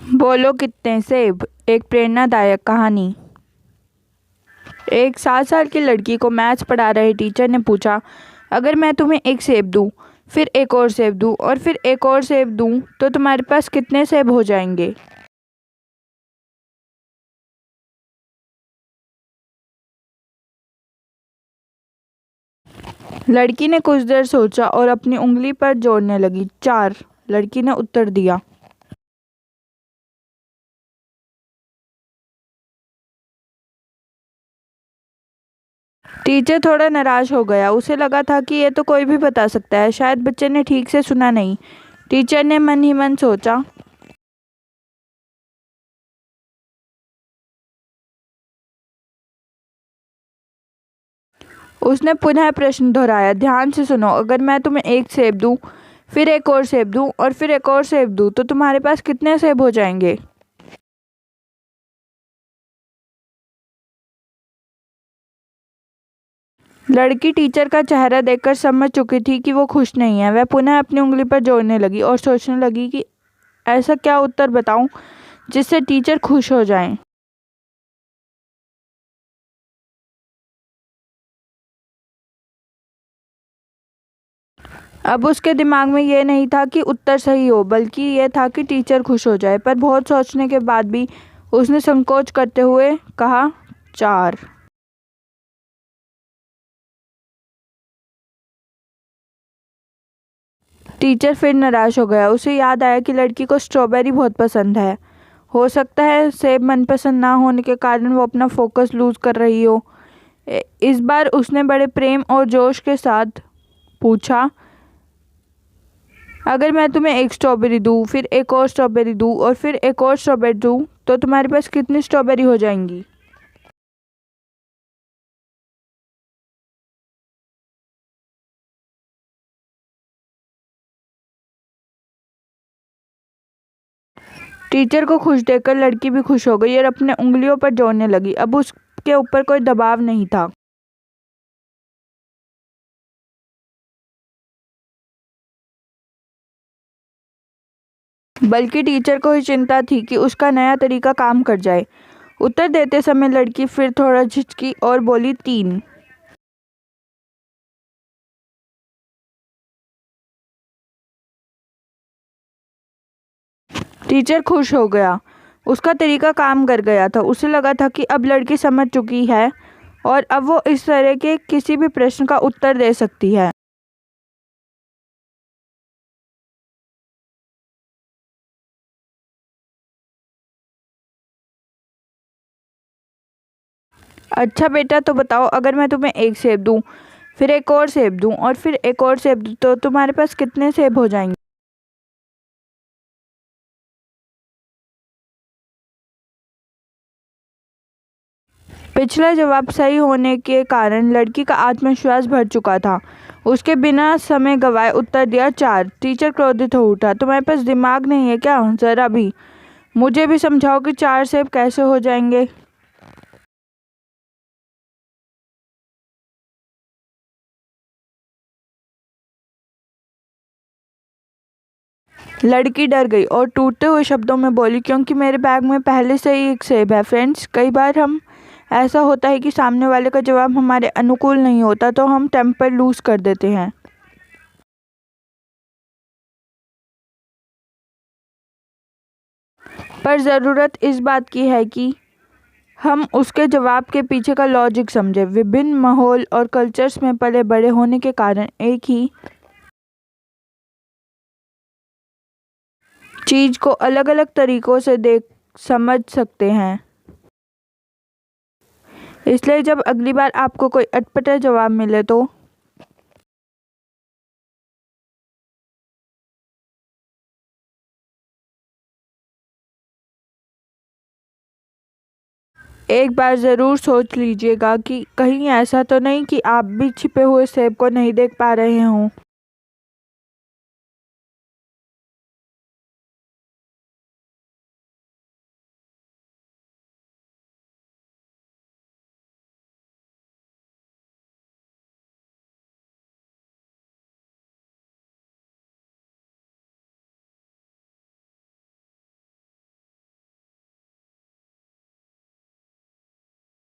बोलो कितने सेब। एक प्रेरणादायक कहानी। एक 7 साल की लड़की को मैथ्स पढ़ा रहे टीचर ने पूछा, अगर मैं तुम्हें एक सेब दूं, फिर एक और सेब दूं और फिर एक और सेब दूं तो तुम्हारे पास कितने सेब हो जाएंगे। लड़की ने कुछ देर सोचा और अपनी उंगली पर जोड़ने लगी। 4। लड़की ने उत्तर दिया। टीचर थोड़ा नाराज हो गया। उसे लगा था कि यह तो कोई भी बता सकता है, शायद बच्चे ने ठीक से सुना नहीं। टीचर ने मन ही मन सोचा। उसने पुनः प्रश्न दोहराया, ध्यान से सुनो, अगर मैं तुम्हें एक सेब दूं, फिर एक और सेब दूं और फिर एक और सेब दूं तो तुम्हारे पास कितने सेब हो जाएंगे। लड़की टीचर का चेहरा देखकर समझ चुकी थी कि वो खुश नहीं है। वह पुनः अपनी उंगली पर जोड़ने लगी और सोचने लगी कि ऐसा क्या उत्तर बताऊं जिससे टीचर खुश हो जाएं। अब उसके दिमाग में यह नहीं था कि उत्तर सही हो, बल्कि यह था कि टीचर खुश हो जाए। पर बहुत सोचने के बाद भी उसने संकोच करते हुए कहा, 4। टीचर फिर निराश हो गया। उसे याद आया कि लड़की को स्ट्रॉबेरी बहुत पसंद है। हो सकता है सेब मनपसंद ना होने के कारण वो अपना फोकस लूज कर रही हो। इस बार उसने बड़े प्रेम और जोश के साथ पूछा, अगर मैं तुम्हें एक स्ट्रॉबेरी दूँ, फिर एक और स्ट्रॉबेरी दूँ और फिर एक और स्ट्रॉबेरी दूँ तो तुम्हारे पास कितनी स्ट्रॉबेरी हो जाएंगी। टीचर को खुश देखकर लड़की भी खुश हो गई और अपने उंगलियों पर जोड़ने लगी। अब उसके ऊपर कोई दबाव नहीं था, बल्कि टीचर को ही चिंता थी कि उसका नया तरीका काम कर जाए। उत्तर देते समय लड़की फिर थोड़ा झिझकी और बोली, 3। टीचर खुश हो गया। उसका तरीका काम कर गया था। उसे लगा था कि अब लड़की समझ चुकी है और अब वो इस तरह के किसी भी प्रश्न का उत्तर दे सकती है। अच्छा बेटा, तो बताओ, अगर मैं तुम्हें एक सेब दूं, फिर एक और सेब दूं और फिर एक और सेब दूं तो तुम्हारे पास कितने सेब हो जाएंगे। पिछला जवाब सही होने के कारण लड़की का आत्मविश्वास बढ़ चुका था। उसके बिना समय गवाए उत्तर दिया, 4। टीचर क्रोधित हो उठा, तुम्हारे पास दिमाग नहीं है क्या? जरा भी मुझे भी समझाओ कि 4 सेब कैसे हो जाएंगे। लड़की डर गई और टूटते हुए शब्दों में बोली, क्योंकि मेरे बैग में पहले से ही एक सेब है। फ्रेंड्स, कई बार हम ऐसा होता है कि सामने वाले का जवाब हमारे अनुकूल नहीं होता तो हम टेम्पर लूज कर देते हैं। पर ज़रूरत इस बात की है कि हम उसके जवाब के पीछे का लॉजिक समझें। विभिन्न माहौल और कल्चर्स में पले बड़े होने के कारण एक ही चीज़ को अलग अलग तरीकों से देख समझ सकते हैं। इसलिए जब अगली बार आपको कोई अटपटा जवाब मिले तो एक बार ज़रूर सोच लीजिएगा कि कहीं ऐसा तो नहीं कि आप भी छिपे हुए सेब को नहीं देख पा रहे हों।